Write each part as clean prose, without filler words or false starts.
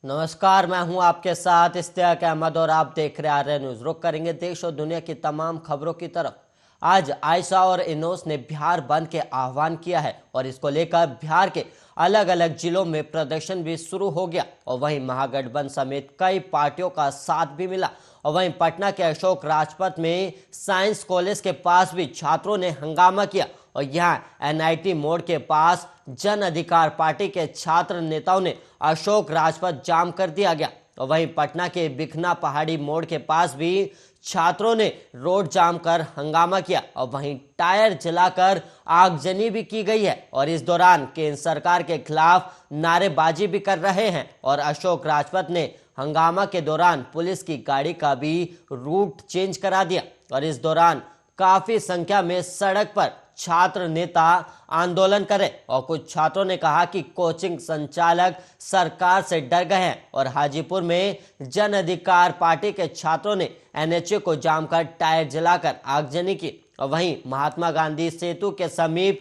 नमस्कार, मैं हूं आपके साथ इश्तियाक अहमद और आप देख रहे आर्य न्यूज। रुक करेंगे देश और दुनिया की तमाम खबरों की तरफ। आज आयशा और इनोस ने बिहार बंद के आह्वान किया है और इसको लेकर बिहार के अलग अलग जिलों में प्रदर्शन भी शुरू हो गया और वहीं महागठबंधन समेत कई पार्टियों का साथ भी मिला। और वहीं पटना के अशोक राजपथ में साइंस कॉलेज के पास भी छात्रों ने हंगामा किया और यहाँ एनआईटी मोड़ के पास जन अधिकार पार्टी के छात्र नेताओं ने अशोक राजपथ जाम कर दिया गया। और वहीं पटना के बिखना पहाड़ी मोड़ के पास भी छात्रों ने रोड जाम कर हंगामा किया और वहीं टायर जलाकर आगजनी भी की गई है और इस दौरान केंद्र सरकार के खिलाफ नारेबाजी भी कर रहे हैं। और अशोक राजपथ ने हंगामा के दौरान पुलिस की गाड़ी का भी रूट चेंज करा दिया और इस दौरान काफी संख्या में सड़क पर छात्र नेता आंदोलन करे और कुछ छात्रों ने कहा कि कोचिंग संचालक सरकार से डर गए हैं। और हाजीपुर में जन अधिकार पार्टी के छात्रों ने एनएचए को जाम कर टायर जलाकर आगजनी की और वहीं महात्मा गांधी सेतु के समीप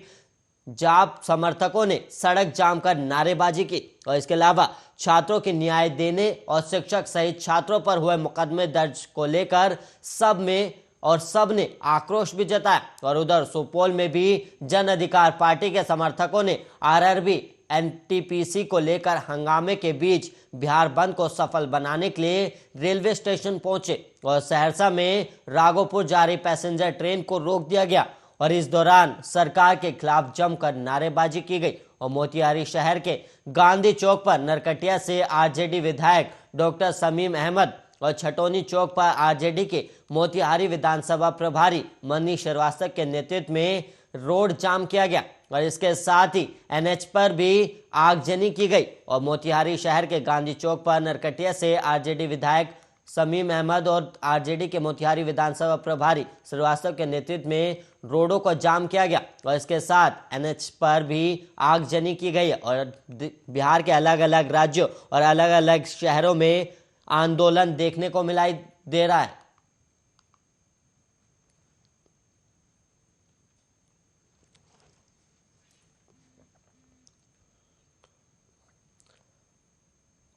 जाप समर्थकों ने सड़क जाम कर नारेबाजी की और इसके अलावा छात्रों की न्याय देने और शिक्षक सहित छात्रों पर हुए मुकदमे दर्ज को लेकर सब ने आक्रोश भी जताया। और उधर सुपौल में भी जन अधिकार पार्टी के समर्थकों ने आरआरबी एनटीपीसी को लेकर हंगामे के बीच बिहार बंद को सफल बनाने के लिए रेलवे स्टेशन पहुंचे और सहरसा में राघोपुर जा रही पैसेंजर ट्रेन को रोक दिया गया और इस दौरान सरकार के खिलाफ जमकर नारेबाजी की गई। और मोतिहारी शहर के गांधी चौक पर नरकटिया से आरजेडी विधायक डॉक्टर शमीम अहमद और छटौनी चौक पर आरजेडी के मोतिहारी विधानसभा प्रभारी मनीष श्रीवास्तव के नेतृत्व में रोड जाम किया गया और इसके साथ ही एनएच पर भी आगजनी की गई। और मोतिहारी शहर के गांधी चौक पर नरकटिया से आरजेडी विधायक शमीम अहमद और आरजेडी के मोतिहारी विधानसभा प्रभारी श्रीवास्तव के नेतृत्व में रोडों को जाम किया गया और इसके साथ एनएच पर भी आगजनी की गई और बिहार के अलग अलग राज्यों और अलग अलग शहरों में आंदोलन देखने को मिलाई दे रहा है।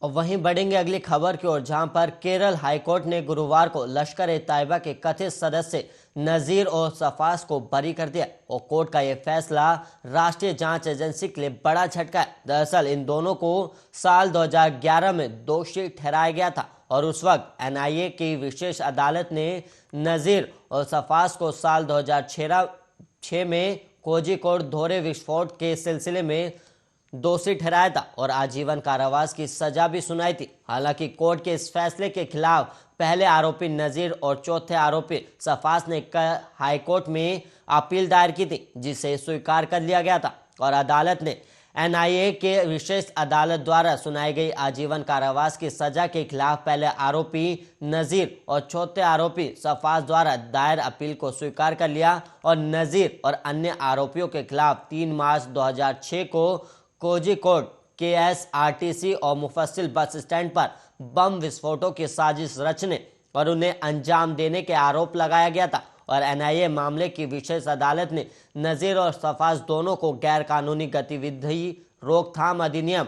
और वहीं बढ़ेंगे अगली खबर की ओर, जहां पर केरल हाईकोर्ट ने गुरुवार को लश्कर ए तैयबा के कथित सदस्य नजीर और सफास को बरी कर दिया और कोर्ट का यह फैसला राष्ट्रीय जांच एजेंसी के लिए बड़ा झटका है। दरअसल इन दोनों को साल 2011 में दोषी ठहराया गया था और उस वक्त एनआईए की विशेष अदालत ने नजीर और सफास को साल 2006 में कोझिकोड धोरे विस्फोट के सिलसिले में दोषी ठहराया था और आजीवन कारावास की सजा भी सुनाई थी। हालांकि कोर्ट के इस फैसले के खिलाफ पहले आरोपी नजीर और चौथे आरोपी सफास ने हाईकोर्ट में अपील दायर की थी, जिसे स्वीकार कर लिया गया था और अदालत ने एनआईए के विशेष अदालत द्वारा सुनाई गई आजीवन कारावास की सजा के खिलाफ पहले आरोपी नजीर और चौथे आरोपी सफास द्वारा दायर अपील को स्वीकार कर लिया और नजीर और अन्य आरोपियों के खिलाफ 3 मार्च 2006 को कोझिकोड केएसआरटीसी और मुफस्सिल बस स्टैंड पर बम विस्फोटों की साजिश रचने और उन्हें अंजाम देने के आरोप लगाया गया था और एनआईए मामले की विशेष अदालत ने नजीर और सफास दोनों को गैर कानूनी गतिविधि रोकथाम अधिनियम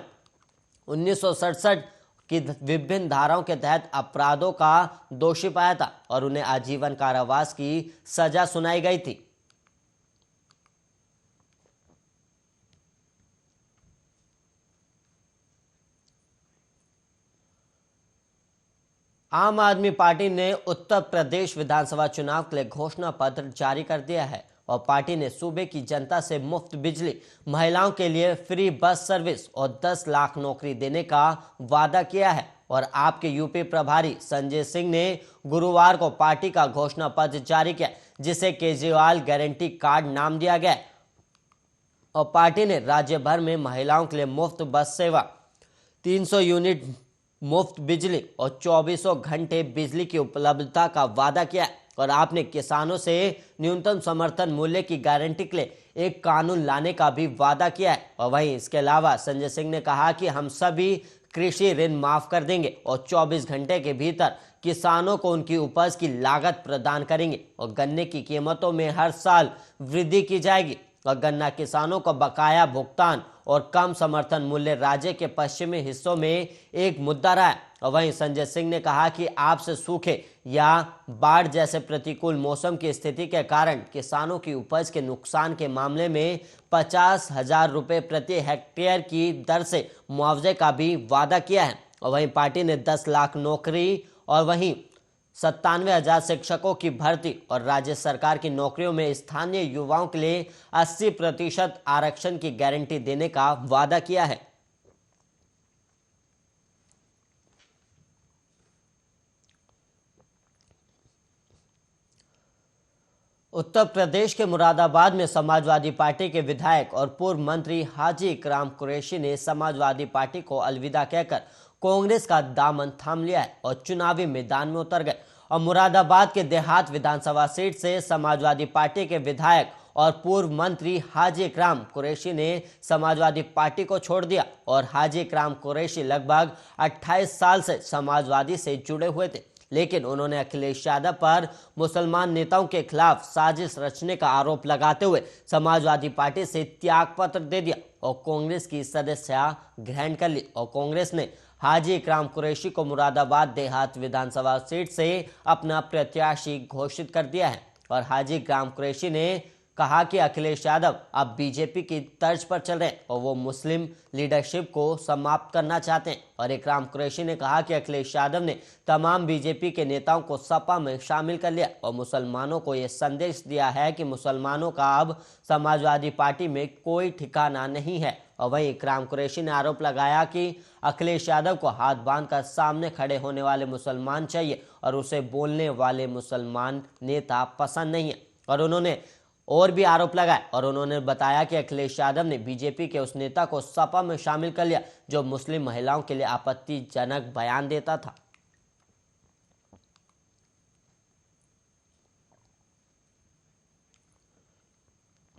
1967 की विभिन्न धाराओं के तहत अपराधों का दोषी पाया था और उन्हें आजीवन कारावास की सजा सुनाई गई थी। आम आदमी पार्टी ने उत्तर प्रदेश विधानसभा चुनाव के लिए घोषणा पत्र जारी कर दिया है और पार्टी ने सूबे की जनता से मुफ्त बिजली, महिलाओं के लिए फ्री बस सर्विस और 10 लाख नौकरी देने का वादा किया है। और आपके यूपी प्रभारी संजय सिंह ने गुरुवार को पार्टी का घोषणा पत्र जारी किया, जिसे केजरीवाल गारंटी कार्ड नाम दिया गया और पार्टी ने राज्य भर में महिलाओं के लिए मुफ्त बस सेवा, 300 यूनिट मुफ्त बिजली और 2400 घंटे बिजली की उपलब्धता का वादा किया और आपने किसानों से न्यूनतम समर्थन मूल्य की गारंटी के लिए एक कानून लाने का भी वादा किया है। और वहीं इसके अलावा संजय सिंह ने कहा कि हम सभी कृषि ऋण माफ कर देंगे और 24 घंटे के भीतर किसानों को उनकी उपज की लागत प्रदान करेंगे और गन्ने की कीमतों में हर साल वृद्धि की जाएगी। और गन्ना किसानों को बकाया भुगतान और कम समर्थन मूल्य राज्य के पश्चिमी हिस्सों में एक मुद्दा रहा है। और वहीं संजय सिंह ने कहा कि आपसे सूखे या बाढ़ जैसे प्रतिकूल मौसम की स्थिति के कारण किसानों की उपज के नुकसान के मामले में 50,000 रुपये प्रति हेक्टेयर की दर से मुआवजे का भी वादा किया है। और वहीं पार्टी ने 10 लाख नौकरी और वहीं 97,000 शिक्षकों की भर्ती और राज्य सरकार की नौकरियों में स्थानीय युवाओं के लिए 80% आरक्षण की गारंटी देने का वादा किया है। उत्तर प्रदेश के मुरादाबाद में समाजवादी पार्टी के विधायक और पूर्व मंत्री हाजी इकराम कुरैशी ने समाजवादी पार्टी को अलविदा कहकर कांग्रेस का दामन थाम लिया है और चुनावी मैदान में उतर गए। और मुरादाबाद के देहात विधानसभा सीट से समाजवादी पार्टी के विधायक और पूर्व मंत्री हाजी इकराम कुरैशी ने समाजवादी पार्टी को छोड़ दिया। और हाजी इकराम कुरैशी लगभग 28 साल से समाजवादी से जुड़े हुए थे, लेकिन उन्होंने अखिलेश यादव पर मुसलमान नेताओं के खिलाफ साजिश रचने का आरोप लगाते हुए समाजवादी पार्टी से त्यागपत्र दे दिया और कांग्रेस की सदस्यता ग्रहण कर ली। और कांग्रेस ने हाजी इकराम कुरैशी को मुरादाबाद देहात विधानसभा सीट से अपना प्रत्याशी घोषित कर दिया है। और हाजी इकराम कुरैशी ने कहा कि अखिलेश यादव अब बीजेपी की तर्ज पर चल रहे हैं और वो मुस्लिम लीडरशिप को समाप्त करना चाहते हैं। और इकराम कुरैशी ने कहा कि अखिलेश यादव ने तमाम बीजेपी के नेताओं को सपा में शामिल कर लिया और मुसलमानों को ये संदेश दिया है कि मुसलमानों का अब समाजवादी पार्टी में कोई ठिकाना नहीं है। और वहीं इकराम कुरैशी ने आरोप लगाया कि अखिलेश यादव को हाथ बांधकर सामने खड़े होने वाले मुसलमान चाहिए और उसे बोलने वाले मुसलमान नेता पसंद नहीं है। और उन्होंने और भी आरोप लगाए और उन्होंने बताया कि अखिलेश यादव ने बीजेपी के उस नेता को सपा में शामिल कर लिया जो मुस्लिम महिलाओं के लिए आपत्तिजनक बयान देता था।